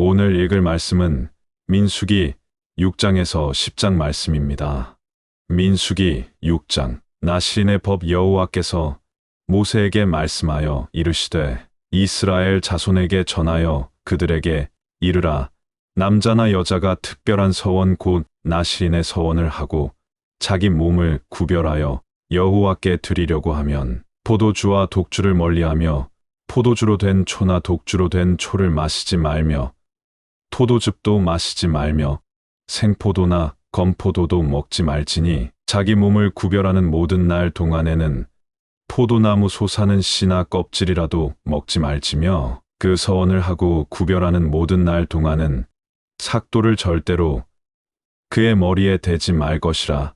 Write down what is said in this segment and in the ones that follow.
오늘 읽을 말씀은 민수기 6장에서 10장 말씀입니다. 민수기 6장. 나실인의 법. 여호와께서 모세에게 말씀하여 이르시되 이스라엘 자손에게 전하여 그들에게 이르라. 남자나 여자가 특별한 서원 곧 나실인의 서원을 하고 자기 몸을 구별하여 여호와께 드리려고 하면 포도주와 독주를 멀리하며 포도주로 된 초나 독주로 된 초를 마시지 말며 포도즙도 마시지 말며 생포도나 건포도도 먹지 말지니 자기 몸을 구별하는 모든 날 동안에는 포도나무 솟아는 씨나 껍질이라도 먹지 말지며 그 서원을 하고 구별하는 모든 날 동안은 삭도를 절대로 그의 머리에 대지 말 것이라.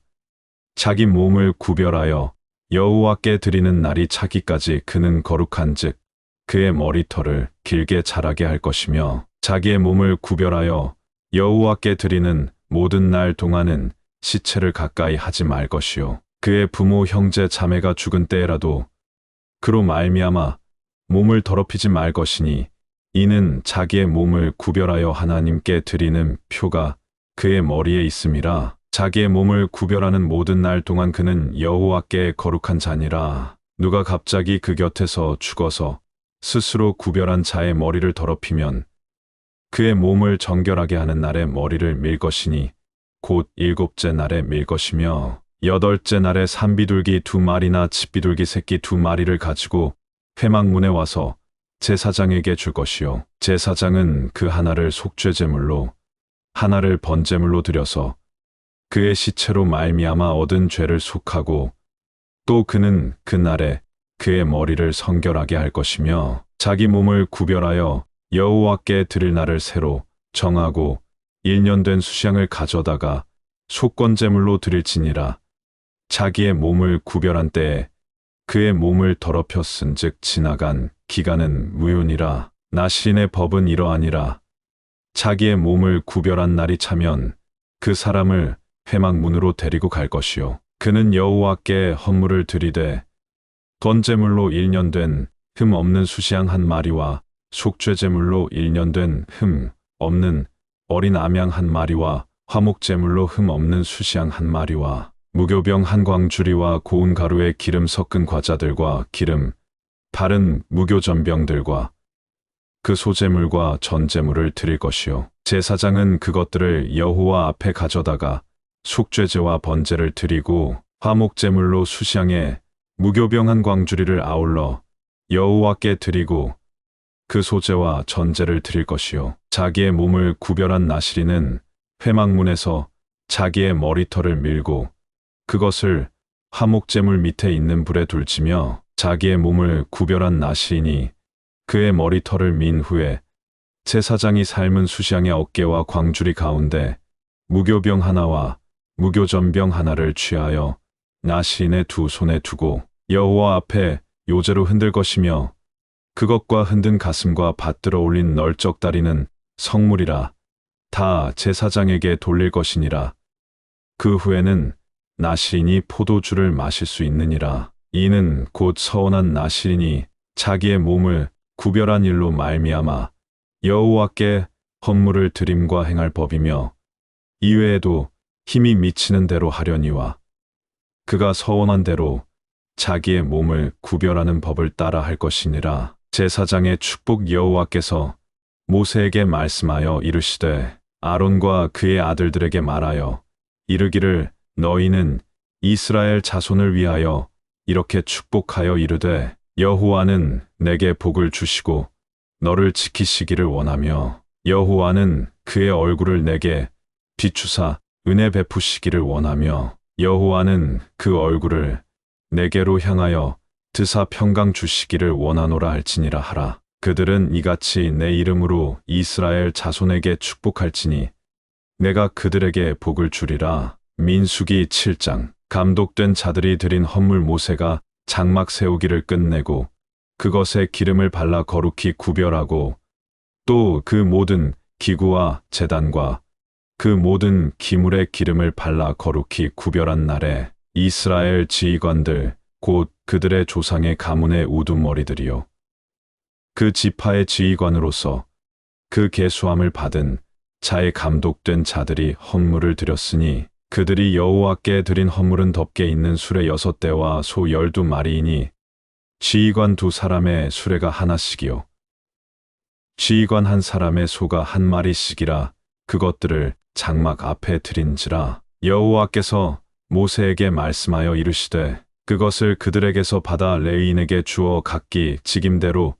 자기 몸을 구별하여 여호와께 드리는 날이 차기까지 그는 거룩한즉 그의 머리털을 길게 자라게 할 것이며 자기의 몸을 구별하여 여호와께 드리는 모든 날 동안은 시체를 가까이 하지 말 것이요 그의 부모 형제 자매가 죽은 때에라도 그로 말미암아 몸을 더럽히지 말 것이니 이는 자기의 몸을 구별하여 하나님께 드리는 표가 그의 머리에 있음이라. 자기의 몸을 구별하는 모든 날 동안 그는 여호와께 거룩한 자니라. 누가 갑자기 그 곁에서 죽어서 스스로 구별한 자의 머리를 더럽히면 그의 몸을 정결하게 하는 날에 머리를 밀 것이니 곧 7째 날에 밀 것이며 8째 날에 산비둘기 2마리나 집비둘기 새끼 2마리를 가지고 회막문에 와서 제사장에게 줄 것이요 제사장은 그 하나를 속죄제물로 하나를 번제물로 드려서 그의 시체로 말미암아 얻은 죄를 속하고 또 그는 그 날에 그의 머리를 성결하게 할 것이며 자기 몸을 구별하여 여호와께 드릴 날을 새로 정하고 1년 된 수양을 가져다가 속건제물로 드릴지니라. 자기의 몸을 구별한 때에 그의 몸을 더럽혔은즉 지나간 기간은 무효니라. 나실인의 법은 이러하니라. 자기의 몸을 구별한 날이 차면 그 사람을 회막문으로 데리고 갈 것이요 그는 여호와께 헌물을 드리되 번제물로 1년 된 흠 없는 수시양 1마리와 속죄제물로 1년 된 흠 없는 어린 암양 1마리와 화목제물로 흠 없는 수시양 1마리와 무교병 1광주리와 고운 가루에 기름 섞은 과자들과 기름 바른 무교전병들과 그 소제물과 전제물을 드릴 것이요 제사장은 그것들을 여호와 앞에 가져다가 속죄제와 번제를 드리고 화목제물로 수시양에 무교병 1광주리를 아울러 여호와께 드리고 그 소제와 전제를 드릴 것이요 자기의 몸을 구별한 나실인은 회막문에서 자기의 머리털을 밀고 그것을 화목제물 밑에 있는 불에 둘지며 자기의 몸을 구별한 나실인이 그의 머리털을 민 후에 제사장이 삶은 수시양의 어깨와 광주리 가운데 무교병 하나와 무교전병 하나를 취하여 나실인의 2 손에 두고 여호와 앞에 요제로 흔들 것이며 그것과 흔든 가슴과 받들어 올린 널쩍 다리는 성물이라. 다 제사장에게 돌릴 것이니라. 그 후에는 나실인이 포도주를 마실 수 있느니라. 이는 곧 서원한 나실인이 자기의 몸을 구별한 일로 말미암아 여호와께 헌물을 드림과 행할 법이며 이외에도 힘이 미치는 대로 하려니와 그가 서원한 대로 자기의 몸을 구별하는 법을 따라 할 것이니라. 제사장의 축복. 여호와께서 모세에게 말씀하여 이르시되 아론과 그의 아들들에게 말하여 이르기를 너희는 이스라엘 자손을 위하여 이렇게 축복하여 이르되 여호와는 내게 복을 주시고 너를 지키시기를 원하며 여호와는 그의 얼굴을 내게 비추사 은혜 베푸시기를 원하며 여호와는 그 얼굴을 내게로 향하여 드사 평강 주시기를 원하노라 할지니라 하라. 그들은 이같이 내 이름으로 이스라엘 자손에게 축복할지니 내가 그들에게 복을 주리라. 민수기 7장. 감독된 자들이 드린 헌물. 모세가 장막 세우기를 끝내고 그것에 기름을 발라 거룩히 구별하고 또 그 모든 기구와 제단과 그 모든 기물에 기름을 발라 거룩히 구별한 날에 이스라엘 지휘관들 곧 그들의 조상의 가문의 우두머리들이요 그 지파의 지휘관으로서 그 계수함을 받은 자에 감독된 자들이 헌물을 드렸으니 그들이 여호와께 드린 헌물은 덮개 있는 수레 6대와 소 12마리이니 지휘관 2사람의 수레가 하나씩이요 지휘관 1사람의 소가 1마리씩이라 그것들을 장막 앞에 드린지라. 여호와께서 모세에게 말씀하여 이르시되 그것을 그들에게서 받아 레위인에게 주어 각기 직임대로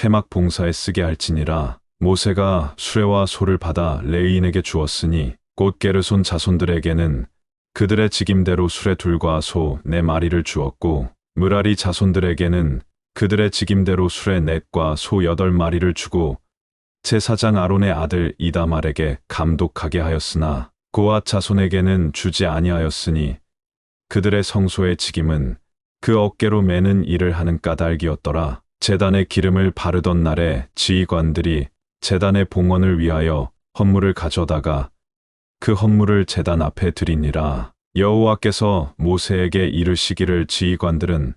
회막 봉사에 쓰게 할지니라. 모세가 수레와 소를 받아 레위인에게 주었으니 곧 게르손 자손들에게는 그들의 직임대로 수레 2과 소 4마리를 주었고 므라리 자손들에게는 그들의 직임대로 수레 4과 소 8마리를 주고 제사장 아론의 아들 이다말에게 감독하게 하였으나 고앗 자손에게는 주지 아니하였으니 그들의 성소의 직임은 그 어깨로 매는 일을 하는 까닭이었더라. 제단에 기름을 바르던 날에 지휘관들이 제단의 봉헌을 위하여 헌물을 가져다가 그 헌물을 제단 앞에 드리니라. 여호와께서 모세에게 이르시기를 지휘관들은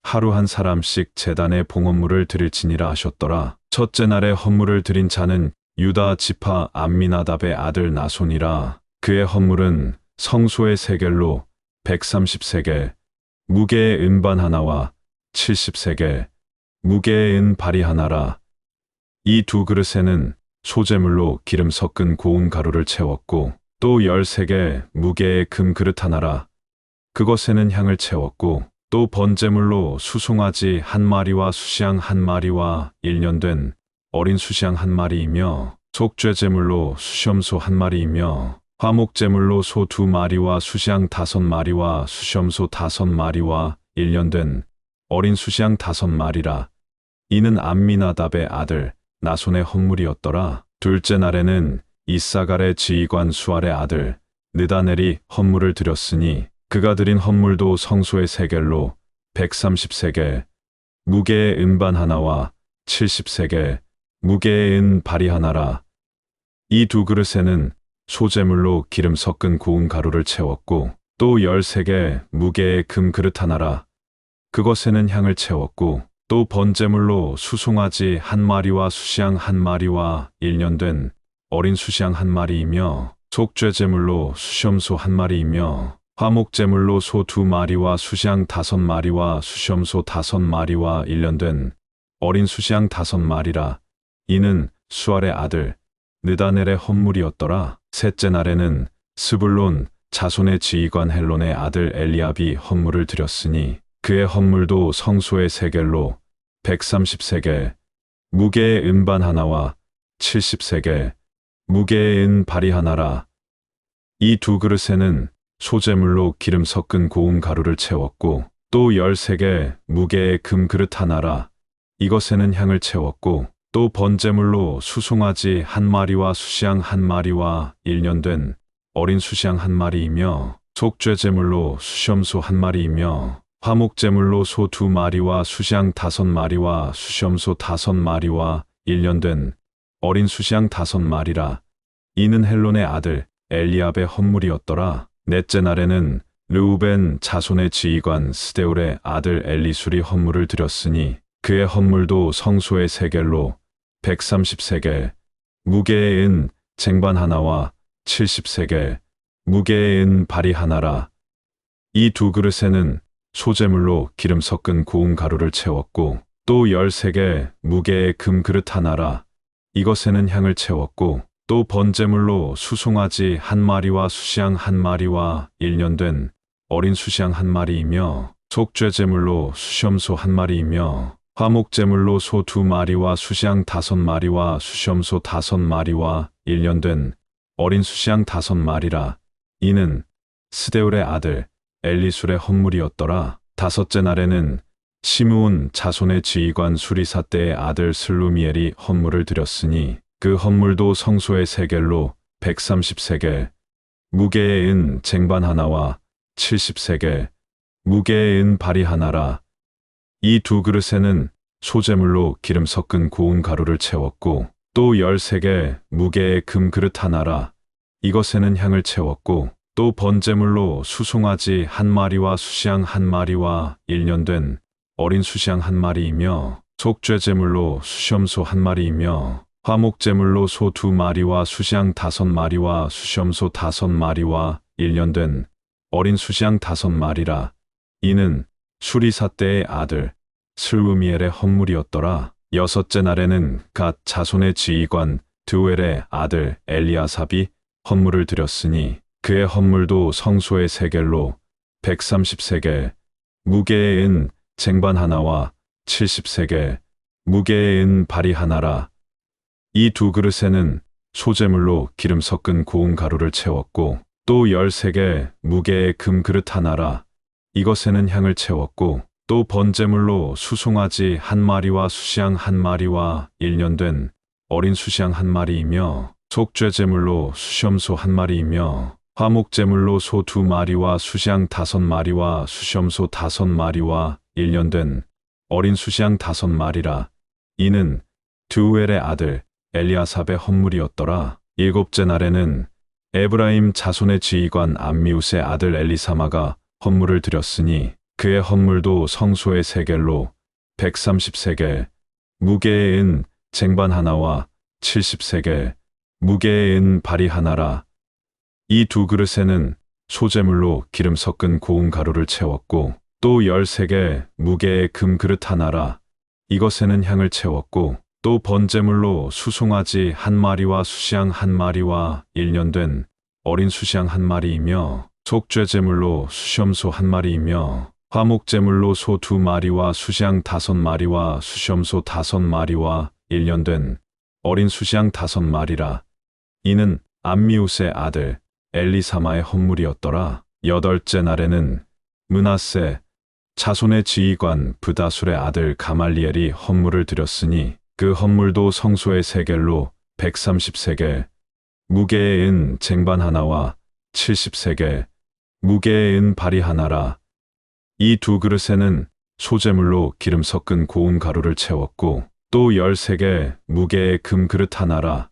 하루 1사람씩 제단의 봉헌물을 드릴지니라 하셨더라. 첫째 날에 헌물을 드린 자는 유다 지파 암미나답의 아들 나손이라. 그의 헌물은 성소의 세겔로 130세겔, 무게의 은반 하나와 70세겔, 무게의 은 발이 하나라. 이 2그릇에는 소재물로 기름 섞은 고운 가루를 채웠고 또 13개 무게의 금 그릇 하나라. 그것에는 향을 채웠고 또 번제물로 수송아지 1마리와 수시양 1마리와 1년 된 어린 수시양 1마리이며 속죄제물로 수염소 1마리이며 화목제물로 소 2마리와 수시양 5마리와 수염소 5마리와 1년 된 어린 수시양 5마리라. 이는 암미나답의 아들 나손의 헌물이었더라. 둘째 날에는 이사갈의 지휘관 수알의 아들 느다넬이 헌물을 드렸으니 그가 드린 헌물도 성소의 세겔로 130세겔, 무게의 은반 하나와 70세겔, 무게의 은 발이 하나라. 이 2그릇에는 소재물로 기름 섞은 고운 가루를 채웠고 또 13개 무게의 금 그릇 하나라. 그것에는 향을 채웠고 또 번제물로 수송아지 1마리와 수시양 1마리와 1년 된 어린 수시양 1마리이며 속죄제물로 수염소 1마리이며 화목제물로 소 2마리와 수시양 5마리와 수염소 5마리와 1년 된 어린 수시양 5마리라. 이는 수알의 아들 느다넬의 헌물이었더라. 셋째 날에는 스불론 자손의 지휘관 헬론의 아들 엘리압이 헌물을 드렸으니 그의 헌물도 성소의 세겔로 130세겔, 무게의 은반 하나와 70세겔, 무게의 은 발이 하나라. 이 2그릇에는 소재물로 기름 섞은 고운 가루를 채웠고 또 13개 무게의 금 그릇 하나라. 이것에는 향을 채웠고 또 번제물로 수송아지 1마리와 수시양 1마리와 1년 된 어린 수시양 1마리이며 속죄제물로 수염소 1마리이며 화목제물로 소 2마리와 수시양 5마리와 수염소 5마리와 1년 된 어린 수시양 5마리라. 이는 헬론의 아들 엘리압의 헌물이었더라. 넷째 날에는 르우벤 자손의 지휘관 스데울의 아들 엘리술이 헌물을 드렸으니 그의 헌물도 성소의 세겔로 130세겔, 무게의 은 쟁반 하나와 70세겔, 무게의 은 발이 하나라. 이 2그릇에는 소재물로 기름 섞은 고운 가루를 채웠고 또 13개 무게의 금 그릇 하나라. 이것에는 향을 채웠고 또 번제물로 수송아지 1마리와 수시양 1마리와 1년 된 어린 수시양 1마리이며 속죄제물로 수염소 1마리이며 화목제물로 소 2마리와 수시양 5마리와 수염소 5마리와 1년 된 어린 수시양 5마리라. 이는 스데울의 아들 엘리술의 헌물이었더라. 다섯째 날에는 시므온 자손의 지휘관 수리사 때의 아들 슬루미엘이 헌물을 드렸으니 그 헌물도 성소의 세겔로 130세겔, 무게의 은 쟁반 하나와 70세겔, 무게의 은 발이 하나라. 이 2그릇에는 소재물로 기름 섞은 고운 가루를 채웠고 또 13개 무게의 금 그릇 하나라. 이것에는 향을 채웠고 또 번제물로 수송아지 1마리와 수시양 1마리와 1년 된 어린 수시양 1마리이며 속죄제물로 수염소 1마리이며 화목제물로 소 2마리와 수시양 5마리와 수시염소 5마리와 1년 된 어린 수시양 5마리라. 이는 수리사 때의 아들 슬우미엘의 헌물이었더라. 여섯째 날에는 갓 자손의 지휘관 드웰의 아들 엘리아삽이 헌물을 드렸으니 그의 헌물도 성소의 세겔로 130세겔, 무게의 은 쟁반 하나와 70세겔, 무게의 은 발이 하나라. 이 2그릇에는 소제물로 기름 섞은 고운 가루를 채웠고 또 13개 무게의 금그릇 하나라. 이것에는 향을 채웠고 또 번제물로 수송아지 1마리와 수시양 1마리와 1년 된 어린 수시양 1마리이며 속죄제물로 수시염소 1마리이며 화목제물로 소 2마리와 수시양 5마리와 수시염소 5마리와 1년 된 어린 수시양 5마리라. 이는 드우엘의 아들 엘리아삽의 헌물이었더라. 일곱째 날에는 에브라임 자손의 지휘관 암미웃의 아들 엘리사마가 헌물을 드렸으니 그의 헌물도 성소의 세겔로 130세겔, 무게의 은 쟁반 하나와 70세겔, 무게의 은 발이 하나라. 이 2그릇에는 소제물로 기름 섞은 고운 가루를 채웠고 또 13개 무게의 금그릇 하나라. 이것에는 향을 채웠고 또 번제물로 수송아지 1마리와 수시양 1마리와 1년 된 어린 수시양 1마리이며 속죄제물로 수시염소 1마리이며 화목제물로 소 2마리와 수시양 5마리와 수시염소 5마리와 1년 된 어린 수시양 5마리라. 이는 암미웃의 아들 엘리사마의 헌물이었더라. 여덟째 날에는 므낫세 자손의 지휘관 브다술의 아들 가말리엘이 헌물을 드렸으니 그 헌물도 성소의 세겔로 130세겔, 무게의 은 쟁반 하나와 70세겔, 무게의 은 발이 하나라. 이 2그릇에는 소제물로 기름 섞은 고운 가루를 채웠고 또 13개 무게의 금그릇 하나라.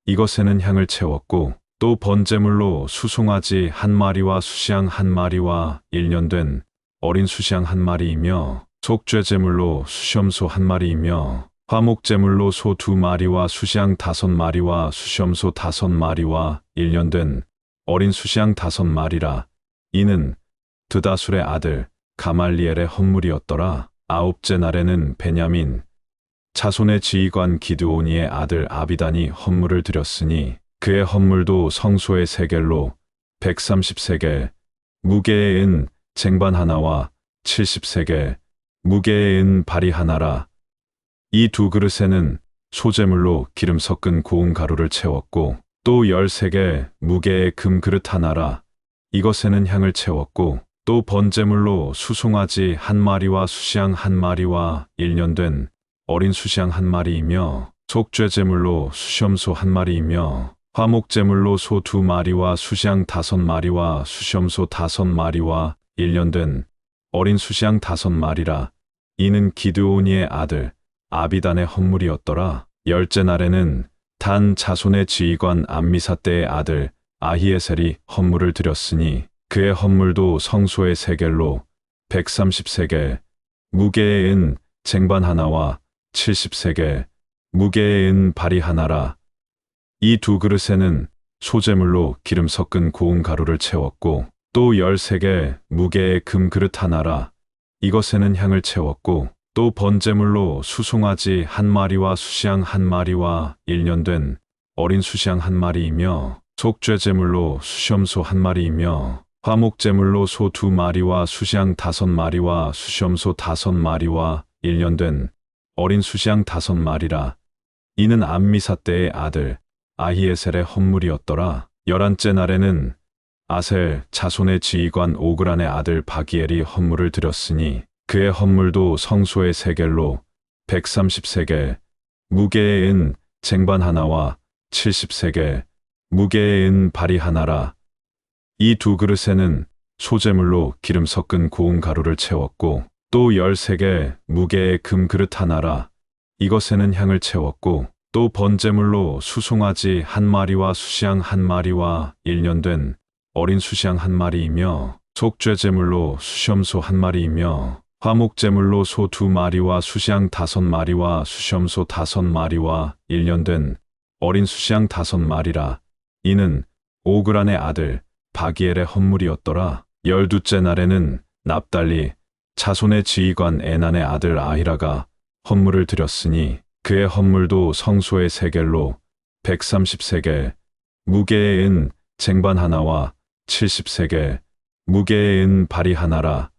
이것에는 향을 채웠고 또 번제물로 수송아지 1마리와 수시양 1마리와 1년 된 어린 수시양 1마리이며 속죄제물로 수시염소 1마리이며 화목제물로 소 2마리와 수시양 5마리와 수시염소 5마리와 1년 된 어린 수시양 5마리라. 이는 드다술의 아들 가말리엘의 헌물이었더라. 아홉째 날에는 베냐민 자손의 지휘관 기드오니의 아들 아비단이 헌물을 드렸으니 그의 헌물도 성소의 세겔로 130세겔, 무게의 은 쟁반 하나와 70세겔, 무게의 은 발이 하나라. 이 2그릇에는 소제물로 기름 섞은 고운 가루를 채웠고 또 13개 무게의 금그릇 하나라. 이것에는 향을 채웠고 또 번제물로 수송아지 1마리와 수시양 1마리와 1년 된 어린 수시양 1마리이며 속죄제물로 수시염소 1마리이며 화목제물로 소 2마리와 수시양 5마리와 수시염소 5마리와 1년 된 어린 수시양 5마리라. 이는 기드오니의 아들 아비단의 헌물이었더라. 열째 날에는 단 자손의 지휘관 암미사 때의 아들 아히에셀이 헌물을 드렸으니 그의 헌물도 성소의 세겔로 130세겔, 무게의 은 쟁반 하나와 70세겔, 무게의 은 발이 하나라. 이 2그릇에는 소제물로 기름 섞은 고운 가루를 채웠고 또 13개 무게의 금그릇 하나라. 이것에는 향을 채웠고 또 번제물로 수송아지 1마리와 수시양 1마리와 1년 된 어린 수시양 1마리이며 속죄제물로 수시염소 1마리이며 화목제물로 소 2마리와 수시양 5마리와 수시염소 5마리와 1년 된 어린 수시양 5마리라. 이는 암미사 때의 아들 아히에셀의 헌물이었더라. 11째 날에는 아셀 자손의 지휘관 오그란의 아들 바기엘이 헌물을 드렸으니 그의 헌물도 성소의 세겔로 130세겔, 무게의 은 쟁반 하나와 70세겔, 무게의 은 발이 하나라. 이 2그릇에는 소제물로 기름 섞은 고운 가루를 채웠고 또 13개 무게의 금그릇 하나라. 이것에는 향을 채웠고 또 번제물로 수송아지 1마리와 수시양 1마리와 1년 된 어린 수시양 1마리이며 속죄제물로 수시염소 1마리이며 화목제물로 소 2마리와 수시양 5마리와 수시염소 5마리와 1년 된 어린 수시양 5마리라. 이는 오그란의 아들 바기엘의 헌물이었더라. 12째 날에는 납달리 자손의 지휘관 에난의 아들 아히라가 헌물을 드렸으니 그의 헌물도 성소의 세겔로 130세겔, 무게의 은 쟁반 하나와 70세겔, 무게의 은 발이 하나라.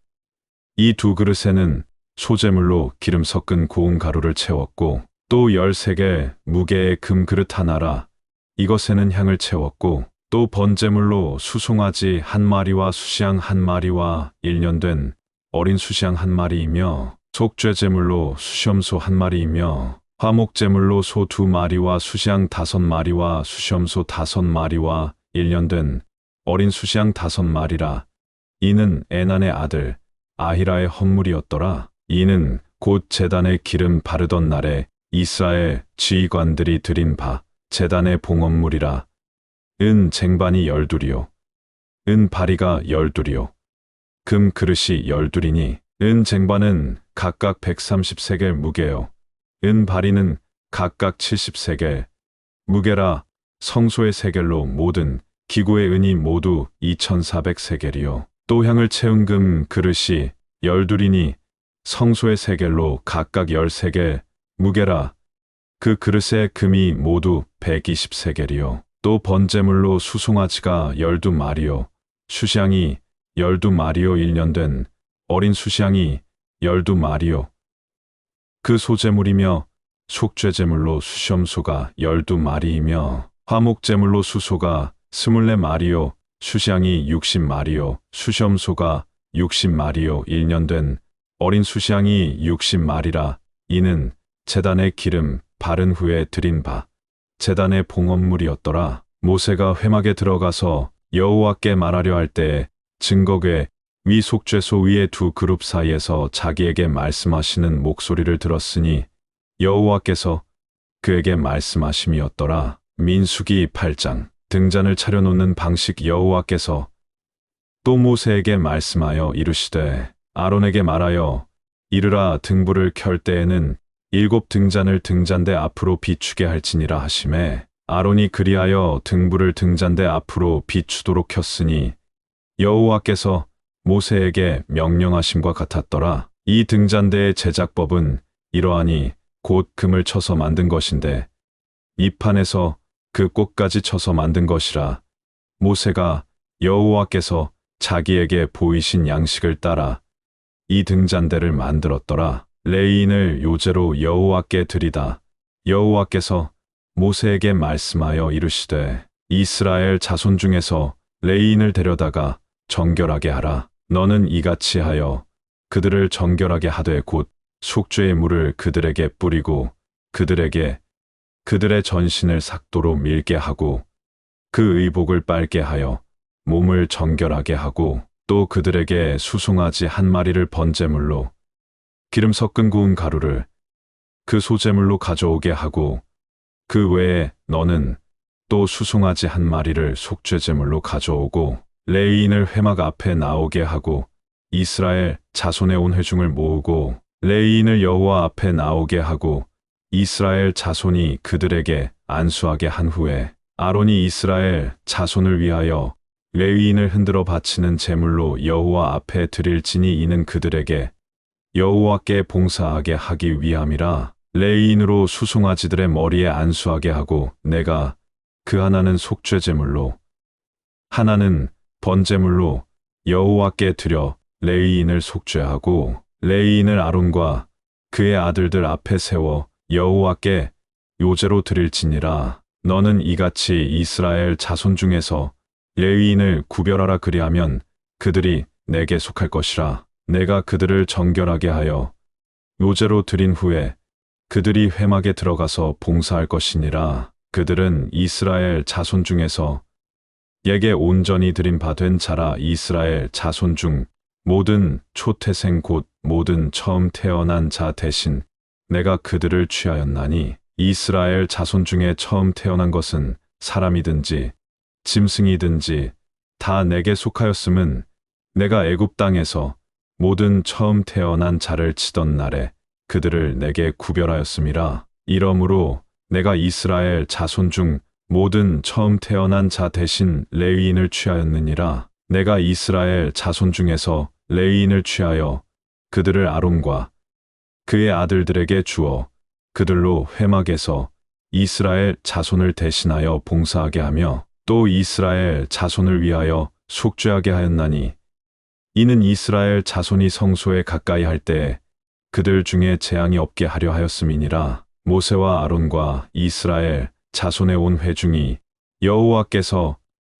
이 2그릇에는 소재물로 기름 섞은 고운 가루를 채웠고 또 13개 무게의 금 그릇 하나라. 이것에는 향을 채웠고 또 번제물로 수송아지 1마리와 수시양 1마리와 1년 된 어린 수시양 1마리이며 속죄제물로 수시염소 1마리이며 화목제물로 소 2마리와 수시양 5마리와 수시염소 5마리와 1년 된 어린 수시양 5마리라. 이는 에난의 아들 아히라의 헌물이었더라. 이는 곧 제단에 기름 바르던 날에 이스라엘 지휘관들이 드린 바 제단의 봉헌물이라. 은 쟁반이 12이요 은 바리가 12이요 금 그릇이 12이니 은 쟁반은 각각 130세겔 무게요 은 바리는 각각 70세겔 무게라. 성소의 세겔로 모든 기구의 은이 모두 2400세겔이요 또 향을 채운 금 그릇이 12이니 성소의 세겔로 각각 13개 무게라. 그 그릇의 금이 모두 120세겔이요 또 번제물로 수송아지가 12마리요 수시양이 12마리요 1년 된 어린 수시양이 12마리요 그 소제물이며 속죄제물로 수시염소가 12마리이며 화목제물로 수소가 24마리요 수시양이 60마리요 수시염소가 60마리요 1년 된 어린 수시양이 60마리라. 이는 제단의 기름 바른 후에 드린 바 제단의 봉헌물이었더라. 모세가 회막에 들어가서 여호와께 말하려 할 때에 증거궤 위 속죄소 위의 2그룹 사이에서 자기에게 말씀하시는 목소리를 들었으니 여호와께서 그에게 말씀하심이었더라. 민수기 8장. 등잔을 차려놓는 방식. 여호와께서 또 모세에게 말씀하여 이르시되 아론에게 말하여 이르라. 등불을 켤 때에는 7등잔을 등잔대 앞으로 비추게 할지니라 하시매 아론이 그리하여 등불을 등잔대 앞으로 비추도록 켰으니 여호와께서 모세에게 명령하심과 같았더라. 이 등잔대의 제작법은 이러하니 곧 금을 쳐서 만든 것인데 밑판에서 그 꽃까지 쳐서 만든 것이라. 모세가 여호와께서 자기에게 보이신 양식을 따라 이 등잔대를 만들었더라. 레위인을 요제로 여호와께 드리다. 여호와께서 모세에게 말씀하여 이르시되 이스라엘 자손 중에서 레위인을 데려다가 정결하게 하라. 너는 이같이 하여 그들을 정결하게 하되 곧 속죄의 물을 그들에게 뿌리고 그들에게 그들의 전신을 삭도로 밀게 하고 그 의복을 빨게 하여 몸을 정결하게 하고 또 그들에게 수송아지 1마리를 번제물로 기름 섞은 고운 가루를 그 소제물로 가져오게 하고 그 외에 너는 또 수송아지 1마리를 속죄제물로 가져오고 레위인을 회막 앞에 나오게 하고 이스라엘 자손의 온 회중을 모으고 레위인을 여호와 앞에 나오게 하고 이스라엘 자손이 그들에게 안수하게 한 후에 아론이 이스라엘 자손을 위하여 레위인을 흔들어 바치는 제물로 여호와 앞에 드릴지니 이는 그들에게 여호와께 봉사하게 하기 위함이라. 레위인으로 수송아지들의 머리에 안수하게 하고 내가 그 하나는 속죄제물로 하나는 번제물로 여호와께 드려 레위인을 속죄하고 레위인을 아론과 그의 아들들 앞에 세워 여호와께 요제로 드릴지니라. 너는 이같이 이스라엘 자손 중에서 레위인을 구별하라. 그리하면 그들이 내게 속할 것이라. 내가 그들을 정결하게 하여 요제로 드린 후에 그들이 회막에 들어가서 봉사할 것이니라. 그들은 이스라엘 자손 중에서 내게 온전히 드린 바 된 자라. 이스라엘 자손 중 모든 초태생 곧 모든 처음 태어난 자 대신 내가 그들을 취하였나니 이스라엘 자손 중에 처음 태어난 것은 사람이든지 짐승이든지 다 내게 속하였음은 내가 애굽 땅에서 모든 처음 태어난 자를 치던 날에 그들을 내게 구별하였음이라. 이러므로 내가 이스라엘 자손 중 모든 처음 태어난 자 대신 레위인을 취하였느니라. 내가 이스라엘 자손 중에서 레위인을 취하여 그들을 아론과 그의 아들들에게 주어 그들로 회막에서 이스라엘 자손을 대신하여 봉사하게 하며 또 이스라엘 자손을 위하여 속죄하게 하였나니 이는 이스라엘 자손이 성소에 가까이 할 때에 그들 중에 재앙이 없게 하려 하였음이니라. 모세와 아론과 이스라엘 자손의 온 회중이 여호와께서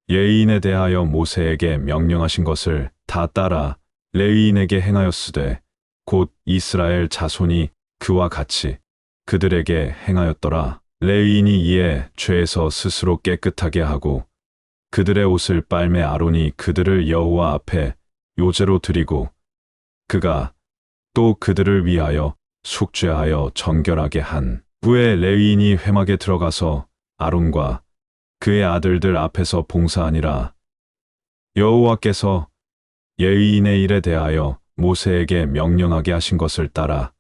레위인에 대하여 모세에게 명령하신 것을 다 따라 레위인에게 행하였으되 곧 이스라엘 자손이 그와 같이 그들에게 행하였더라. 레위인이 이에 죄에서 스스로 깨끗하게 하고 그들의 옷을 빨매 아론이 그들을 여호와 앞에 요제로 드리고 그가 또 그들을 위하여 속죄하여 정결하게 한 후에 레위인이 회막에 들어가서 아론과 그의 아들들 앞에서 봉사하니라. 여호와께서 레위인의 일에 대하여 모세에게 명령하게 하신 것을 따라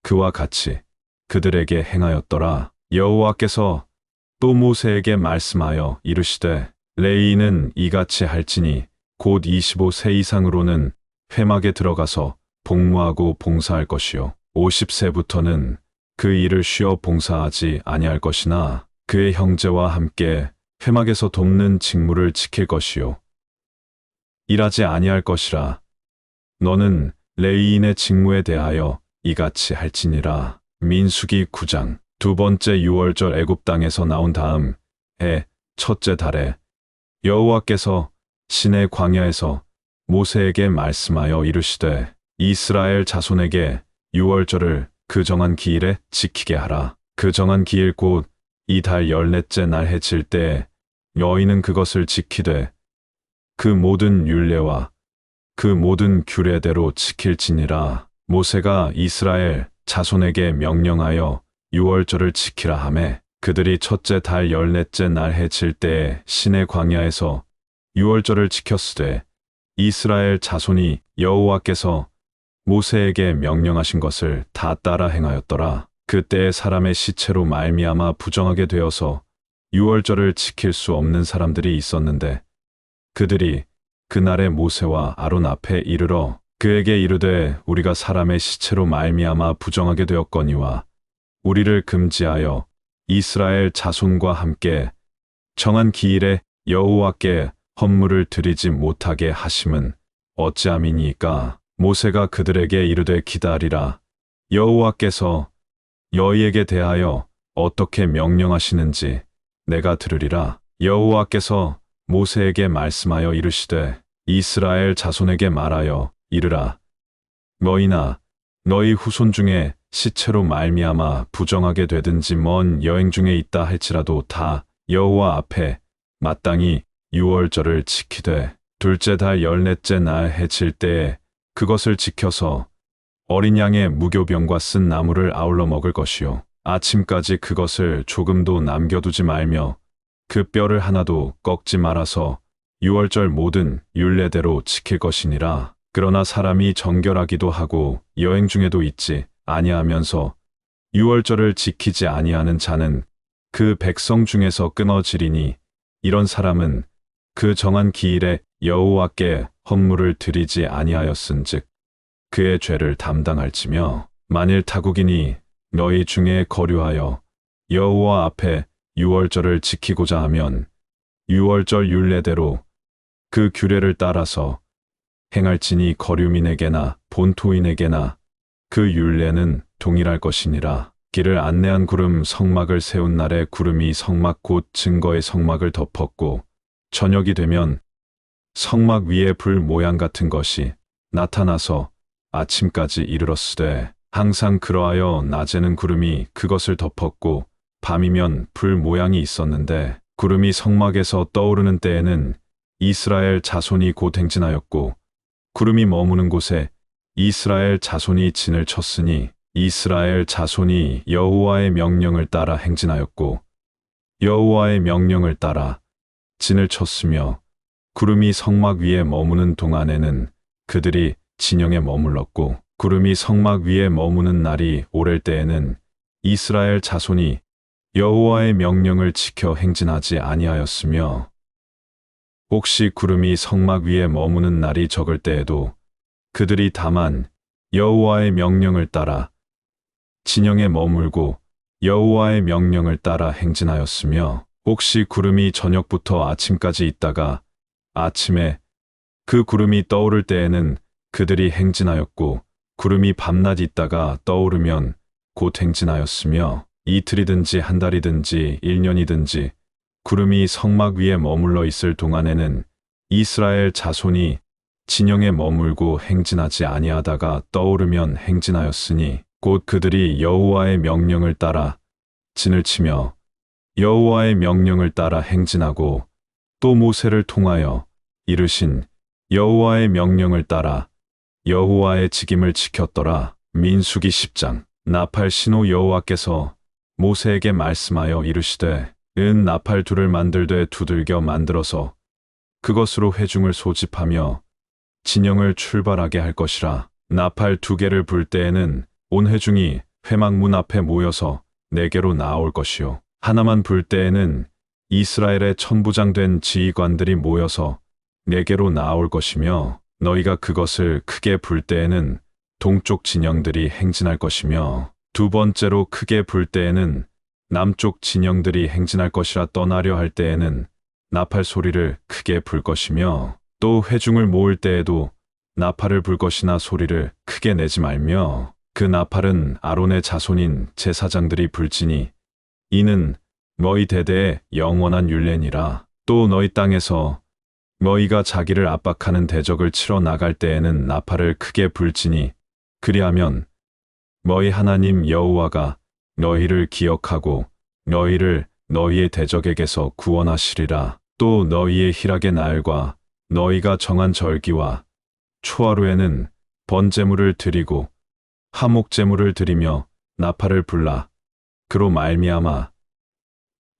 그와 같이 그들에게 행하였더라. 여호와께서 또 모세에게 말씀하여 이르시되 레위인은 이같이 할지니 곧 25세 이상으로는 회막에 들어가서 복무하고 봉사할 것이요 50세부터는 그 일을 쉬어 봉사하지 아니할 것이나 그의 형제와 함께 회막에서 돕는 직무를 지킬 것이요 일하지 아니할 것이라. 너는 레위인의 직무에 대하여 이같이 할지니라. 민수기 9장. 두 번째 유월절 애굽 땅에서 나온 다음 해 첫째 달에 여호와께서 시내 광야에서 모세에게 말씀하여 이르시되 이스라엘 자손에게 유월절을 그 정한 기일에 지키게 하라. 그 정한 기일 곧 이 달 14째 날 해질 때에 너희는 그것을 지키되 그 모든 율례와 그 모든 규례대로 지킬지니라. 모세가 이스라엘 자손에게 명령하여 유월절을 지키라 하매 그들이 첫째 달 14째 날 해질 때에 시내 광야에서 유월절을 지켰으되 이스라엘 자손이 여호와께서 모세에게 명령하신 것을 다 따라 행하였더라. 그때에 사람의 시체로 말미암아 부정하게 되어서 유월절을 지킬 수 없는 사람들이 있었는데 그들이 그날에 모세와 아론 앞에 이르러 그에게 이르되 우리가 사람의 시체로 말미암아 부정하게 되었거니와 우리를 금지하여 이스라엘 자손과 함께 정한 기일에 여호와께 헌물을 드리지 못하게 하심은 어찌함이니까. 모세가 그들에게 이르되 기다리라. 여호와께서 너희에게 대하여 어떻게 명령하시는지 내가 들으리라. 여호와께서 모세에게 말씀하여 이르시되 이스라엘 자손에게 말하여 이르라. 너희나 너희 후손 중에 시체로 말미암아 부정하게 되든지 먼 여행 중에 있다 할지라도 다 여호와 앞에 마땅히 유월절을 지키되 둘째 달 14째 날 해질 때에 그것을 지켜서 어린 양의 무교병과 쓴 나물을 아울러 먹을 것이요 아침까지 그것을 조금도 남겨두지 말며 그 뼈를 하나도 꺾지 말아서 유월절 모든 율례대로 지킬 것이니라. 그러나 사람이 정결하기도 하고 여행 중에도 있지 아니하면서 유월절을 지키지 아니하는 자는 그 백성 중에서 끊어지리니 이런 사람은 그 정한 기일에 여호와께 헌물을 드리지 아니하였은즉 그의 죄를 담당할지며 만일 타국인이 너희 중에 거류하여 여호와 앞에 유월절을 지키고자 하면 유월절 율례대로 그 규례를 따라서 행할지니 거류민에게나 본토인에게나 그 율례는 동일할 것이니라. 길을 안내한 구름 성막을 세운 날에 구름이 성막 곧 증거의 성막을 덮었고 저녁이 되면 성막 위에 불 모양 같은 것이 나타나서 아침까지 이르렀으되 항상 그러하여 낮에는 구름이 그것을 덮었고 밤이면 불 모양이 있었는데 구름이 성막에서 떠오르는 때에는 이스라엘 자손이 곧 행진하였고 구름이 머무는 곳에 이스라엘 자손이 진을 쳤으니 이스라엘 자손이 여호와의 명령을 따라 행진하였고 여호와의 명령을 따라 진을 쳤으며 구름이 성막 위에 머무는 동안에는 그들이 진영에 머물렀고 구름이 성막 위에 머무는 날이 오랠 때에는 이스라엘 자손이 여호와의 명령을 지켜 행진하지 아니하였으며 혹시 구름이 성막 위에 머무는 날이 적을 때에도 그들이 다만 여호와의 명령을 따라 진영에 머물고 여호와의 명령을 따라 행진하였으며 혹시 구름이 저녁부터 아침까지 있다가 아침에 그 구름이 떠오를 때에는 그들이 행진하였고 구름이 밤낮 있다가 떠오르면 곧 행진하였으며 이틀이든지 한 달이든지 1년이든지 구름이 성막 위에 머물러 있을 동안에는 이스라엘 자손이 진영에 머물고 행진하지 아니하다가 떠오르면 행진하였으니 곧 그들이 여호와의 명령을 따라 진을 치며 여호와의 명령을 따라 행진하고 또 모세를 통하여 이르신 여호와의 명령을 따라 여호와의 직임을 지켰더라. 민수기 10장. 나팔 신호. 여호와께서 모세에게 말씀하여 이르시되 은 나팔 둘을 만들되 두들겨 만들어서 그것으로 회중을 소집하며 진영을 출발하게 할 것이라. 나팔 2개를 불 때에는 온 회중이 회막문 앞에 모여서 내게로 나아올 것이요 하나만 불 때에는 이스라엘의 천부장된 지휘관들이 모여서 내게로 나아올 것이며 너희가 그것을 크게 불 때에는 동쪽 진영들이 행진할 것이며 두 번째로 크게 불 때에는 남쪽 진영들이 행진할 것이라. 떠나려 할 때에는 나팔 소리를 크게 불 것이며 또 회중을 모을 때에도 나팔을 불 것이나 소리를 크게 내지 말며 그 나팔은 아론의 자손인 제사장들이 불지니 이는 너희 대대의 영원한 율례니라. 또 너희 땅에서 너희가 자기를 압박하는 대적을 치러 나갈 때에는 나팔을 크게 불지니 그리하면 너희 하나님 여호와가 너희를 기억하고 너희를 너희의 대적에게서 구원하시리라. 또 너희의 희락의 날과 너희가 정한 절기와 초하루에는 번제물을 드리고 화목제물을 드리며 나팔을 불라. 그로 말미암아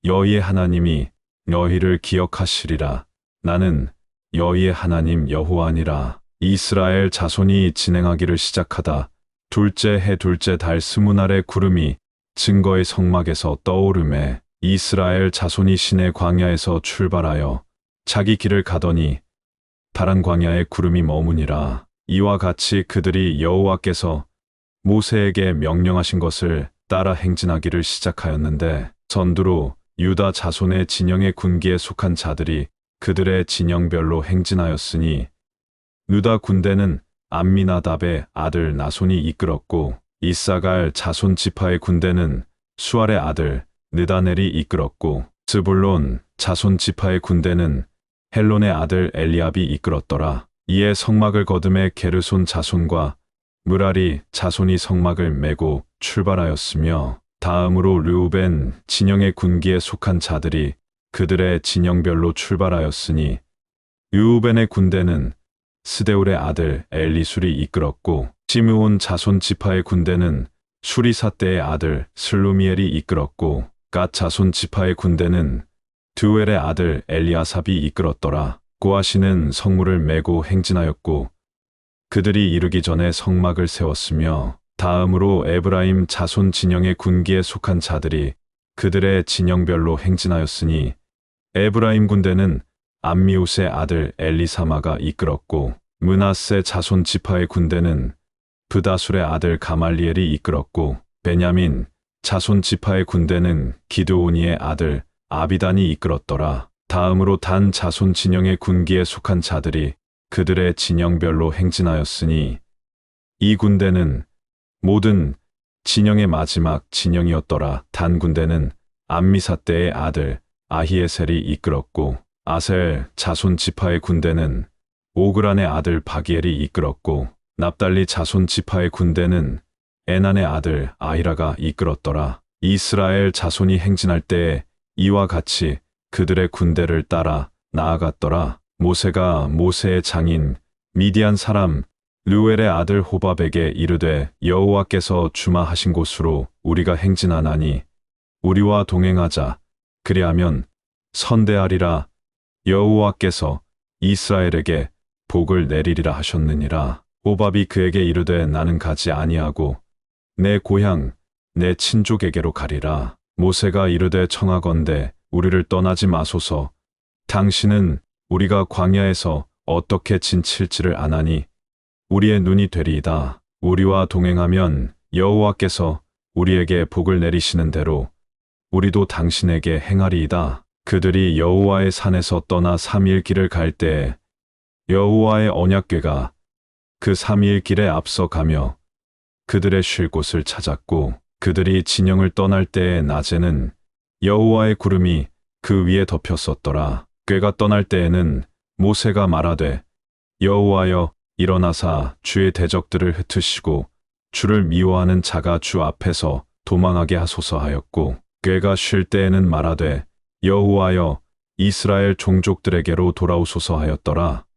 너희의 하나님이 너희를 기억하시리라. 나는 너희의 하나님 여호와니라. 이스라엘 자손이 진행하기를 시작하다 둘째 해 둘째 달 20날에 구름이 증거의 성막에서 떠오르매 이스라엘 자손이 시내 광야에서 출발하여 자기 길을 가더니 파란 광야에 구름이 머무니라. 이와 같이 그들이 여호와께서 모세에게 명령하신 것을 따라 행진하기를 시작하였는데 전두로 유다 자손의 진영의 군기에 속한 자들이 그들의 진영별로 행진하였으니 유다 군대는 암미나답의 아들 나손이 이끌었고 이사갈 자손 지파의 군대는 수알의 아들 느다넬이 이끌었고 스불론 자손 지파의 군대는 헬론의 아들 엘리압이 이끌었더라. 이에 성막을 거듭해 게르손 자손과 무라리 자손이 성막을 메고 출발하였으며 다음으로 르우벤 진영의 군기에 속한 자들이 그들의 진영별로 출발하였으니 르우벤의 군대는 스데울의 아들 엘리술이 이끌었고 시므온 자손 지파의 군대는 수리사떼의 아들 슬루미엘이 이끌었고 갓 자손 지파의 군대는 드우엘의 아들 엘리아삽이 이끌었더라. 고아시는 성물을 메고 행진하였고 그들이 이르기 전에 성막을 세웠으며 다음으로 에브라임 자손 진영의 군기에 속한 자들이 그들의 진영별로 행진하였으니 에브라임 군대는 암미우스의 아들 엘리사마가 이끌었고 므낫세 자손 지파의 군대는 브다술의 아들 가말리엘이 이끌었고 베냐민 자손 지파의 군대는 기드오니의 아들 아비단이 이끌었더라. 다음으로 단 자손 진영의 군기에 속한 자들이 그들의 진영별로 행진하였으니 이 군대는 모든 진영의 마지막 진영이었더라. 단 군대는 암미사떼의 아들 아히에셀이 이끌었고 아셀 자손 지파의 군대는 오그란의 아들 바기엘이 이끌었고 납달리 자손 지파의 군대는 에난의 아들 아히라가 이끌었더라. 이스라엘 자손이 행진할 때에 이와 같이 그들의 군대를 따라 나아갔더라. 모세가 모세의 장인 미디안 사람 르웰의 아들 호밥에게 이르되 여호와께서 주마하신 곳으로 우리가 행진하나니 우리와 동행하자. 그리하면 선대하리라. 여호와께서 이스라엘에게 복을 내리리라 하셨느니라. 호밥이 그에게 이르되 나는 가지 아니하고 내 고향 내 친족에게로 가리라. 모세가 이르되 청하건대 우리를 떠나지 마소서. 당신은 우리가 광야에서 어떻게 진칠지를 아나니 우리의 눈이 되리이다. 우리와 동행하면 여호와께서 우리에게 복을 내리시는 대로 우리도 당신에게 행하리이다. 그들이 여호와의 산에서 떠나 3일 길을 갈 때에 여호와의 언약궤가 그 3일 길에 앞서 가며 그들의 쉴 곳을 찾았고, 그들이 진영을 떠날 때의 낮에는 여호와의 구름이 그 위에 덮였었더라. 궤가 떠날 때에는 모세가 말하되 여호와여 일어나사 주의 대적들을 흩으시고 주를 미워하는 자가 주 앞에서 도망하게 하소서 하였고, 궤가 쉴 때에는 말하되 여호와여 이스라엘 종족들에게로 돌아오소서 하였더라.